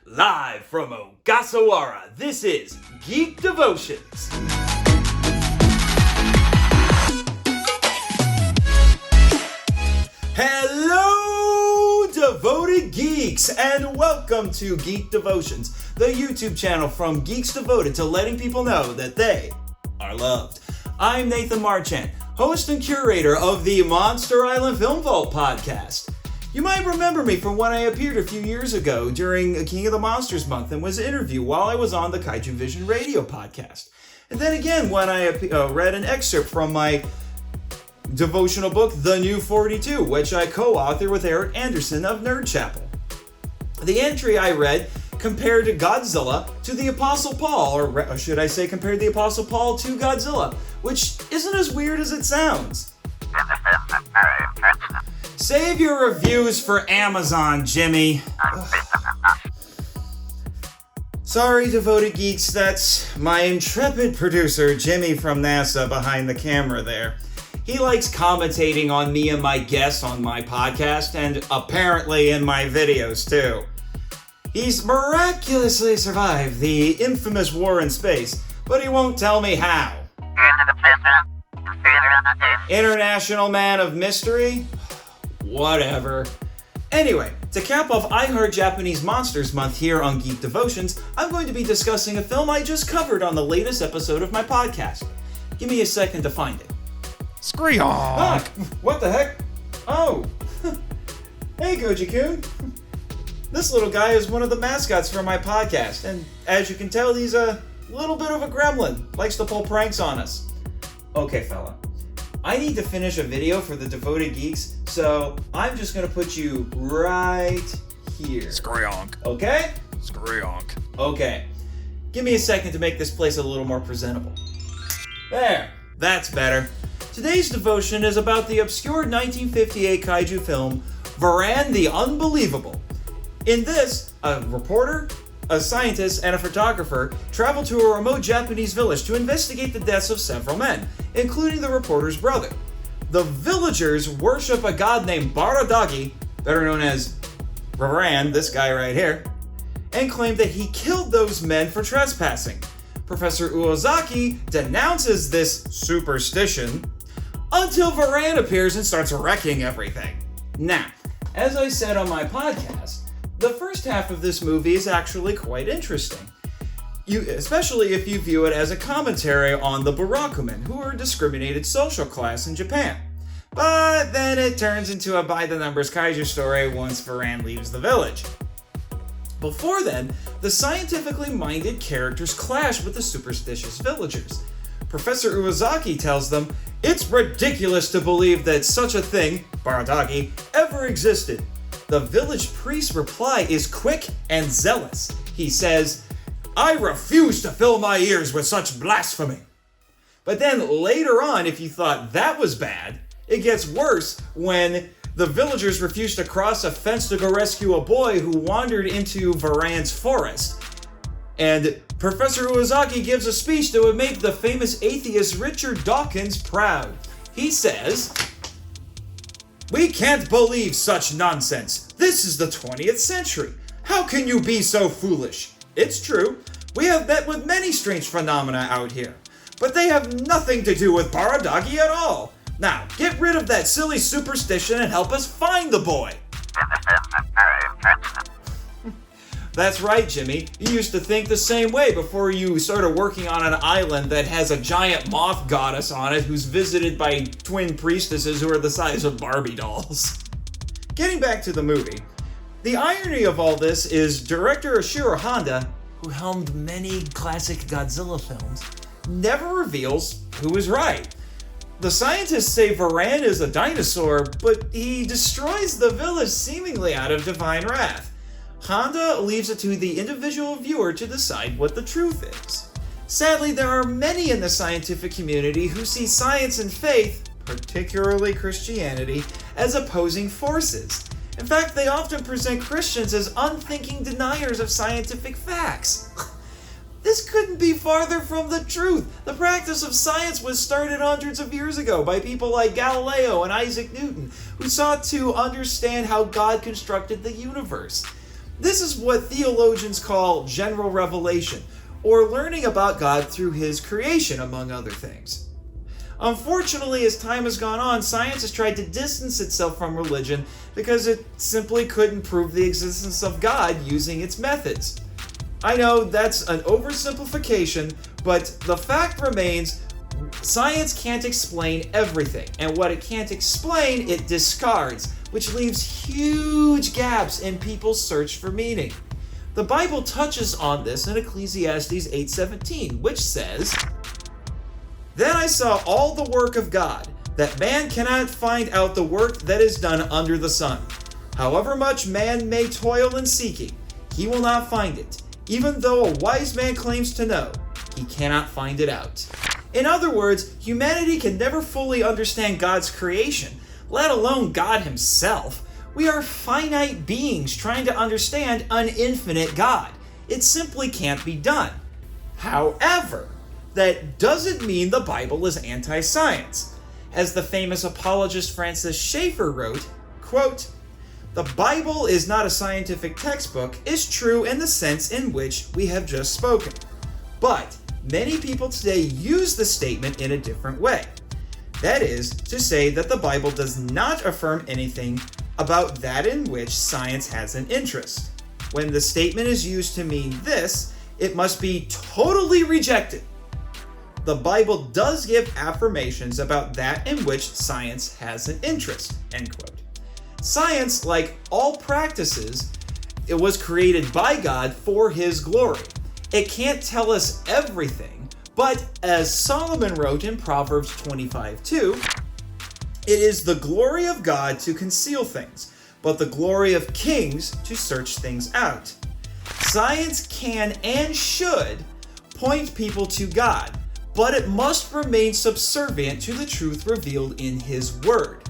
Live from Ogasawara, this is Geek Devotions. Hello, devoted geeks, and welcome to Geek Devotions, the YouTube channel from geeks devoted to letting people know that they are loved. I'm Nathan Marchand, host and curator of the Monster Island Film Vault podcast. You might remember me from when I appeared a few years ago during King of the Monsters month and was interviewed while I was on the Kaiju Vision radio podcast. And then again when I read an excerpt from my devotional book, The New 42, which I co-authored with Eric Anderson of Nerd Chapel. The entry I read compared Godzilla to the Apostle Paul, or should I say compared the Apostle Paul to Godzilla, which isn't as weird as it sounds. Save your reviews for Amazon, Jimmy. Sorry, devoted geeks, that's my intrepid producer, Jimmy from NASA, behind the camera there. He likes commentating on me and my guests on my podcast, and apparently in my videos too. He's miraculously survived the infamous war in space, but he won't tell me how. International Man of Mystery? Whatever. Anyway, to cap off I Heart Japanese Monsters Month here on Geek Devotions, I'm going to be discussing a film I just covered on the latest episode of my podcast. Give me a second to find it. Screonk! Ah, what the heck? Oh. Hey, Goji-kun. This little guy is one of the mascots for my podcast, and as you can tell, he's a little bit of a gremlin. Likes to pull pranks on us. Okay, fella. I need to finish a video for the Devoted Geeks, so I'm just going to put you right here. Screonk. Okay? Screonk. Okay. Give me a second to make this place a little more presentable. There. That's better. Today's devotion is about the obscure 1958 kaiju film, Varan the Unbelievable. In this, a reporter, a scientist, and a photographer travel to a remote Japanese village to investigate the deaths of several men, including the reporter's brother. The villagers worship a god named Baradagi, better known as Varan, this guy right here, and claim that he killed those men for trespassing. Professor Uozaki denounces this superstition until Varan appears and starts wrecking everything. Now, as I said on my podcast, the first half of this movie is actually quite interesting, especially if you view it as a commentary on the Barakumen, who are a discriminated social class in Japan. But then it turns into a by-the-numbers kaiju story once Varan leaves the village. Before then, the scientifically minded characters clash with the superstitious villagers. Professor Uozaki tells them it's ridiculous to believe that such a thing, Baradagi, ever existed. The village priest's reply is quick and zealous. He says, "I refuse to fill my ears with such blasphemy." But then later on, if you thought that was bad, it gets worse when the villagers refuse to cross a fence to go rescue a boy who wandered into Varan's forest. And Professor Uozaki gives a speech that would make the famous atheist Richard Dawkins proud. He says, "We can't believe such nonsense. This is the 20th century. How can you be so foolish? It's true. We have met with many strange phenomena out here, but they have nothing to do with Baradagi at all. Now, get rid of that silly superstition and help us find the boy." That's right, Jimmy. You used to think the same way before you started working on an island that has a giant moth goddess on it who's visited by twin priestesses who are the size of Barbie dolls. Getting back to the movie, the irony of all this is director Ishiro Honda, who helmed many classic Godzilla films, never reveals who is right. The scientists say Varan is a dinosaur, but he destroys the village seemingly out of divine wrath. Honda leaves it to the individual viewer to decide what the truth is. Sadly, there are many in the scientific community who see science and faith, particularly Christianity, as opposing forces. In fact, they often present Christians as unthinking deniers of scientific facts. This couldn't be farther from the truth. The practice of science was started hundreds of years ago by people like Galileo and Isaac Newton, who sought to understand how God constructed the universe. This is what theologians call general revelation, or learning about God through his creation, among other things. Unfortunately, as time has gone on, science has tried to distance itself from religion because it simply couldn't prove the existence of God using its methods. I know that's an oversimplification, but the fact remains, science can't explain everything, and what it can't explain, it discards, which leaves huge gaps in people's search for meaning. The Bible touches on this in Ecclesiastes 8:17, which says, "Then I saw all the work of God, that man cannot find out the work that is done under the sun. However much man may toil in seeking, he will not find it. Even though a wise man claims to know, he cannot find it out." In other words, humanity can never fully understand God's creation, let alone God himself. We are finite beings trying to understand an infinite God. It simply can't be done. However, that doesn't mean the Bible is anti-science. As the famous apologist Francis Schaeffer wrote, quote, "The Bible is not a scientific textbook is true in the sense in which we have just spoken. But many people today use the statement in a different way. That is to say that the Bible does not affirm anything about that in which science has an interest. When the statement is used to mean this, it must be totally rejected. The Bible does give affirmations about that in which science has an interest," end quote. Science, like all practices, it was created by God for his glory. It can't tell us everything, but as Solomon wrote in Proverbs 25:2, "It is the glory of God to conceal things, but the glory of kings to search things out." Science can and should point people to God, but it must remain subservient to the truth revealed in his word.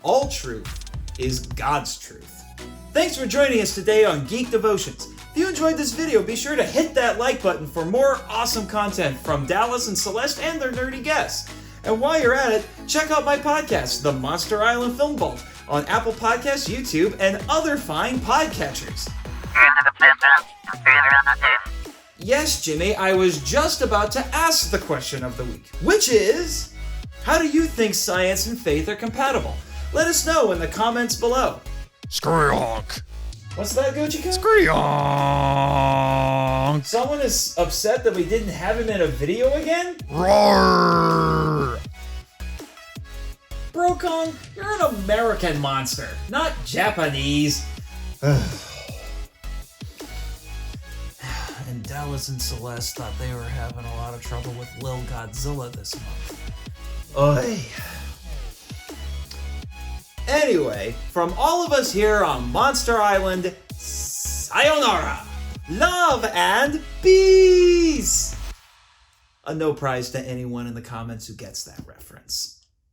All truth is God's truth. Thanks for joining us today on Geek Devotions. If you enjoyed this video, be sure to hit that like button for more awesome content from Dallas and Celeste and their nerdy guests. And while you're at it, check out my podcast, The Monster Island Film Vault, on Apple Podcasts, YouTube, and other fine podcatchers. Yes, Jimmy, I was just about to ask the question of the week, which is, how do you think science and faith are compatible? Let us know in the comments below. Squeonk. What's that, Gucci? Squeonk. Someone is upset that we didn't have him in a video again? Roar. Brokon, you're an American monster, not Japanese. And Dallas and Celeste thought they were having a lot of trouble with Lil Godzilla this month. Oy. Anyway, from all of us here on Monster Island, sayonara, love and peace! A no prize to anyone in the comments who gets that reference.